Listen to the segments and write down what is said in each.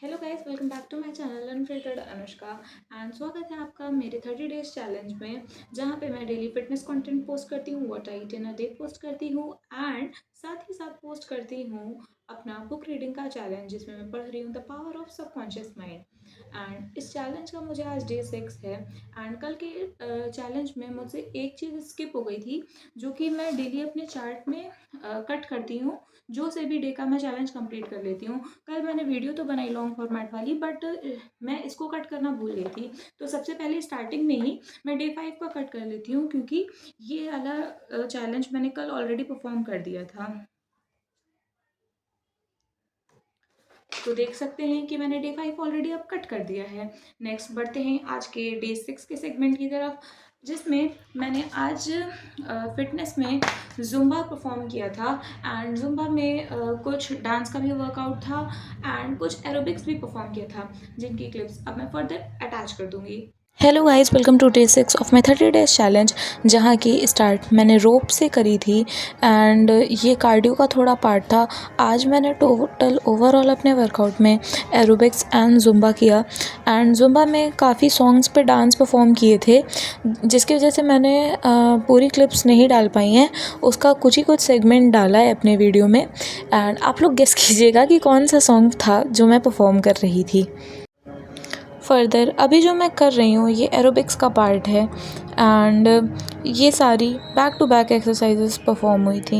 Hello guys, welcome back to my channel unfiltered Anushka. And स्वागत है आपका मेरे 30 डेज चैलेंज में, जहां पे मैं डेली फिटनेस कंटेंट पोस्ट करती हूँ, what I eat in a day post करती हूँ एंड साथ ही साथ पोस्ट करती हूँ अपना बुक रीडिंग का चैलेंज, जिसमें मैं पढ़ रही हूँ the power of subconscious mind. And इस चैलेंज का मुझे आज डे 6 है। एंड कल के चैलेंज में मुझसे एक चीज़ स्किप हो गई थी, जो कि मैं डेली अपने चार्ट में कट करती हूँ। जो से भी डे का मैं चैलेंज कंप्लीट कर लेती हूँ। कल मैंने वीडियो तो बनाई लॉन्ग फॉर्मेट वाली, बट मैं इसको कट करना भूल गई थी। तो सबसे पहले स्टार्टिंग में ही मैं डे 5 का कट कर लेती हूँ, क्योंकि ये वाला चैलेंज मैंने कल ऑलरेडी परफॉर्म कर दिया था। तो देख सकते हैं कि मैंने डे 5 ऑलरेडी अब कट कर दिया है। नेक्स्ट बढ़ते हैं आज के डे 6 के सेगमेंट की तरफ, जिसमें मैंने आज फिटनेस में जुम्बा परफॉर्म किया था। एंड जुम्बा में कुछ डांस का भी वर्कआउट था एंड कुछ एरोबिक्स भी परफॉर्म किया था, जिनकी क्लिप्स अब मैं फर्दर अटैच कर दूंगी। Hello guys, welcome to day 6 of my 30 days challenge, जहाँ की स्टार्ट मैंने रोप से करी थी एंड ये कार्डियो का थोड़ा पार्ट था। आज मैंने टोटल ओवरऑल अपने वर्कआउट में एरोबिक्स एंड जुम्बा किया। एंड जुम्बा में काफ़ी सॉन्ग्स पे डांस परफॉर्म किए थे, जिसकी वजह से मैंने पूरी क्लिप्स नहीं डाल पाई हैं। उसका कुछ ही कुछ सेगमेंट डाला है अपने वीडियो में। एंड आप लोग गेस कीजिएगा कि कौन सा सॉन्ग था जो मैं परफॉर्म कर रही थी। फर्दर अभी जो मैं कर रही हूँ ये एरोबिक्स का पार्ट है एंड ये सारी back to back exercises perform हुई थी।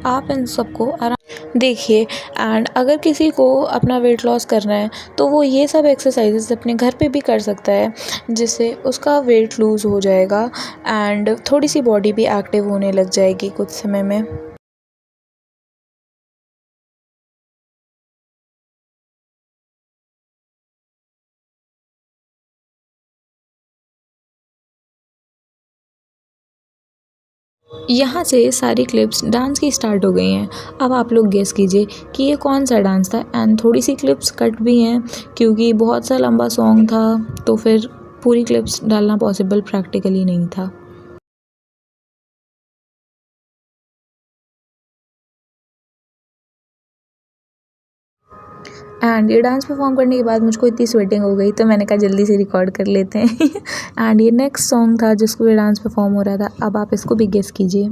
आप इन सबको आराम देखिए। एंड अगर किसी को अपना वेट लॉस करना है तो वो ये सब एक्सरसाइजेस अपने घर पे भी कर सकता है, जिससे उसका वेट लूज़ हो जाएगा एंड थोड़ी सी बॉडी भी एक्टिव होने लग जाएगी कुछ समय में। यहाँ से सारी क्लिप्स डांस की स्टार्ट हो गई हैं। अब आप लोग गेस कीजिए कि ये कौन सा डांस था। एंड थोड़ी सी क्लिप्स कट भी हैं, क्योंकि बहुत सा लंबा सॉन्ग था, तो फिर पूरी क्लिप्स डालना पॉसिबल प्रैक्टिकली नहीं था। एंड ये डांस परफॉर्म करने के बाद मुझको इतनी स्वेटिंग हो गई, तो मैंने कहा जल्दी से रिकॉर्ड कर लेते हैं। एंड ये नेक्स्ट सॉन्ग था जिसको ये डांस परफॉर्म हो रहा था। अब आप इसको भी गेस कीजिए।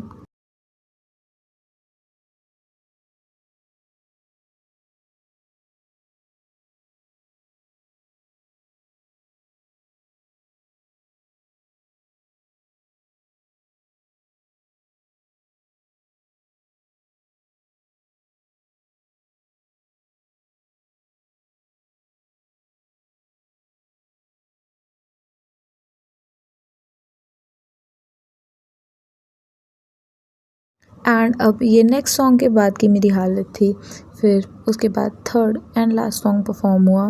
एंड अब ये नेक्स्ट सॉन्ग के बाद की मेरी हालत थी। फिर उसके बाद third and last song perform हुआ।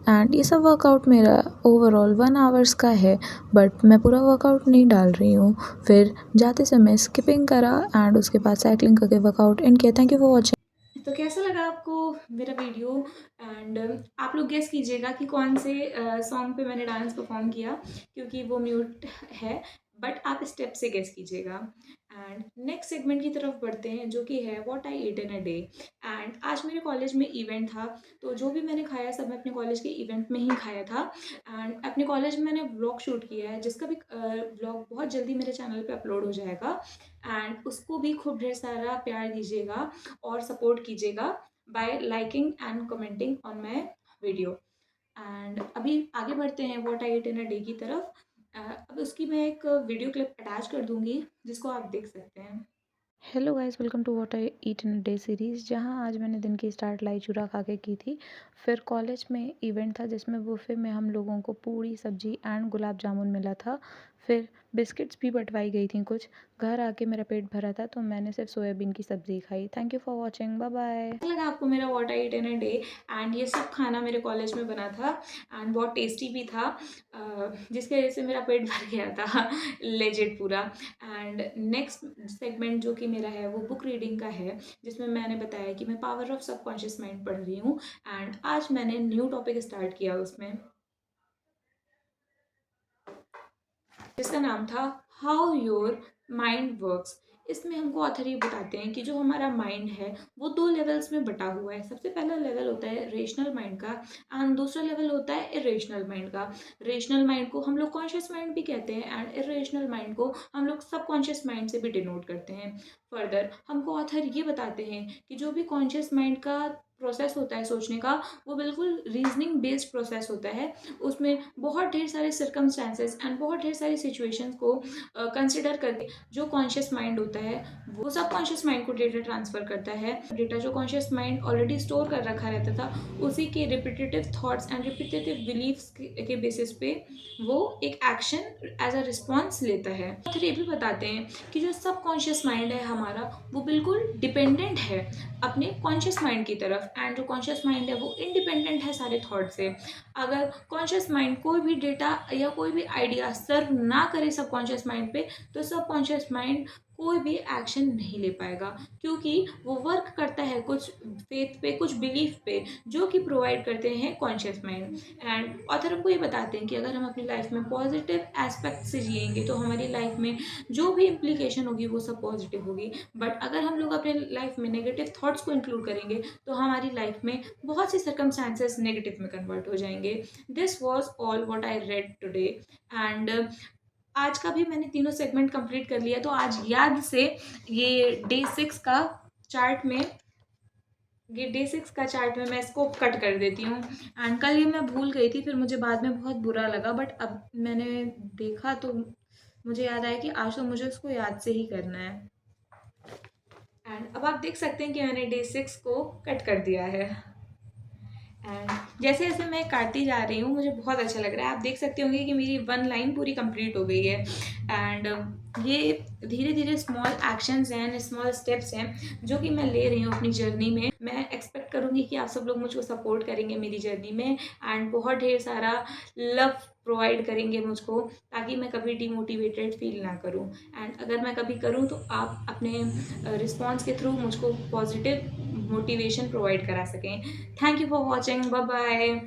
एंड ये सब वर्कआउट मेरा ओवरऑल 1 आवर्स का है, बट मैं पूरा वर्कआउट नहीं डाल रही हूँ। फिर जाते समय स्किपिंग करा एंड उसके बाद साइकिलिंग करके वर्कआउट एंड किया। Thank you for watching. तो कैसा लगा आपको मेरा वीडियो? एंड आप लोग गेस कीजिएगा कि कौन से सॉन्ग पे मैंने डांस परफॉर्म किया, क्योंकि वो म्यूट है, बट आप स्टेप से गेस कीजिएगा। एंड नेक्स्ट सेगमेंट की तरफ बढ़ते हैं, जो कि है what I eat in a day. And आज मेरे कॉलेज में इवेंट था, तो जो भी मैंने खाया सब मैं अपने कॉलेज के इवेंट में ही खाया था। एंड अपने कॉलेज में मैंने व्लॉग शूट किया है, जिसका भी व्लॉग बहुत जल्दी मेरे चैनल पे अपलोड हो जाएगा। एंड उसको भी खूब ढेर सारा प्यार दीजिएगा और सपोर्ट कीजिएगा bye liking and commenting on my video. And अभी आगे बढ़ते हैं what I eat in a day की तरफ। अब उसकी मैं एक वीडियो क्लिप अटैच कर दूंगी, जिसको आप देख सकते हैं। Hello guys, welcome to what I eat in a day series, जहां आज मैंने दिन की स्टार्ट लाई चूरा खा के की थी। फिर कॉलेज में इवेंट था, जिसमें बुफे में हम लोगों को पूरी सब्जी एंड गुलाब जामुन मिला था। फिर बिस्किट्स भी बंटवाई गई थी कुछ। घर आके मेरा पेट भरा था, तो मैंने सिर्फ सोयाबीन की सब्ज़ी खाई। Thank you for watching, bye bye. कैसा लगा आपको मेरा what I eat in a day? And ये सब खाना मेरे कॉलेज में बना था एंड बहुत टेस्टी भी था, जिसकी वजह से मेरा पेट भर गया था लेजिट पूरा। एंड नेक्स्ट सेगमेंट जो कि मेरा है वो बुक रीडिंग का है, जिसमें मैंने बताया कि मैं पावर ऑफ सबकॉन्शियस माइंड पढ़ रही हूँ। एंड आज मैंने न्यू टॉपिक स्टार्ट किया उसमें, जिसका नाम था हाउ योर माइंड वर्क्स। इसमें हमको ऑथर ये बताते हैं कि जो हमारा माइंड है वो 2 लेवल्स में बँटा हुआ है। सबसे पहला लेवल होता है रेशनल माइंड का एंड दूसरा लेवल होता है इरेशनल माइंड का। रेशनल माइंड को हम लोग कॉन्शियस माइंड भी कहते हैं एंड इरेशनल माइंड को हम लोग सबकॉन्शियस माइंड से भी डिनोट करते हैं। फर्दर हमको ऑथर ये बताते हैं कि जो भी कॉन्शियस माइंड का प्रोसेस होता है सोचने का, वो बिल्कुल रीजनिंग बेस्ड प्रोसेस होता है। उसमें बहुत ढेर सारे सर्कमस्टेंसेस एंड बहुत ढेर सारी सिचुएशंस को कंसिडर करके जो कॉन्शियस माइंड होता है वो सब कॉन्शियस माइंड को डेटा ट्रांसफ़र करता है। डेटा जो कॉन्शियस माइंड ऑलरेडी स्टोर कर रखा रहता था, उसी के repetitive thoughts and repetitive beliefs के बेसिस पे वो एक एक्शन एज अ रिस्पॉन्स लेता है। फिर ये भी बताते हैं कि जो सब कॉन्शियस माइंड है हमारा, वो बिल्कुल डिपेंडेंट है अपने कॉन्शियस माइंड की तरफ एंड जो कॉन्शियस माइंड है वो इंडिपेंडेंट है सारे थॉट से। अगर कॉन्शियस माइंड कोई भी डेटा या कोई भी आइडिया सर्व ना करे सब कॉन्शियस माइंड पे, तो सब कॉन्शियस माइंड कोई भी एक्शन नहीं ले पाएगा, क्योंकि वो वर्क करता है कुछ फेथ पे, कुछ बिलीफ पे, जो कि प्रोवाइड करते हैं कॉन्शियस माइंड। एंड ऑथर हमको ये बताते हैं कि अगर हम अपनी लाइफ में पॉजिटिव एस्पेक्ट से जिएंगे तो हमारी लाइफ में जो भी इम्प्लीकेशन होगी वो सब पॉजिटिव होगी। बट अगर हम लोग अपने लाइफ में नेगेटिव थॉट्स को इंक्लूड करेंगे तो हमारी लाइफ में बहुत सी सर्कमस्टांसेस नेगेटिव में कन्वर्ट हो जाएंगे। This was all what I read today and आज का भी मैंने तीनों सेगमेंट कंप्लीट कर लिया। तो आज याद से ये डे 6 का चार्ट में मैं इसको कट कर देती हूँ। एंड कल ये मैं भूल गई थी, फिर मुझे बाद में बहुत बुरा लगा, बट अब मैंने देखा तो मुझे याद आया कि आज तो मुझे उसको याद से ही करना है। एंड अब आप देख सकते हैं कि मैंने डे 6 को कट कर दिया है। एंड जैसे जैसे मैं काटती जा रही हूँ मुझे बहुत अच्छा लग रहा है। आप देख सकते होंगे कि मेरी 1 लाइन पूरी कंप्लीट हो गई है। एंड ये धीरे धीरे स्मॉल एक्शंस हैं, स्मॉल स्टेप्स हैं जो कि मैं ले रही हूँ अपनी जर्नी में। मैं एक्सपेक्ट करूँगी कि आप सब लोग मुझको सपोर्ट करेंगे मेरी जर्नी में एंड बहुत ढेर सारा लव प्रोवाइड करेंगे मुझको, ताकि मैं कभी डिमोटिवेटेड फील ना करूँ। एंड अगर मैं कभी करूँ तो आप अपने रिस्पॉन्स के थ्रू मुझको पॉजिटिव मोटिवेशन प्रोवाइड करा सकें। Thank you for watching. Bye bye.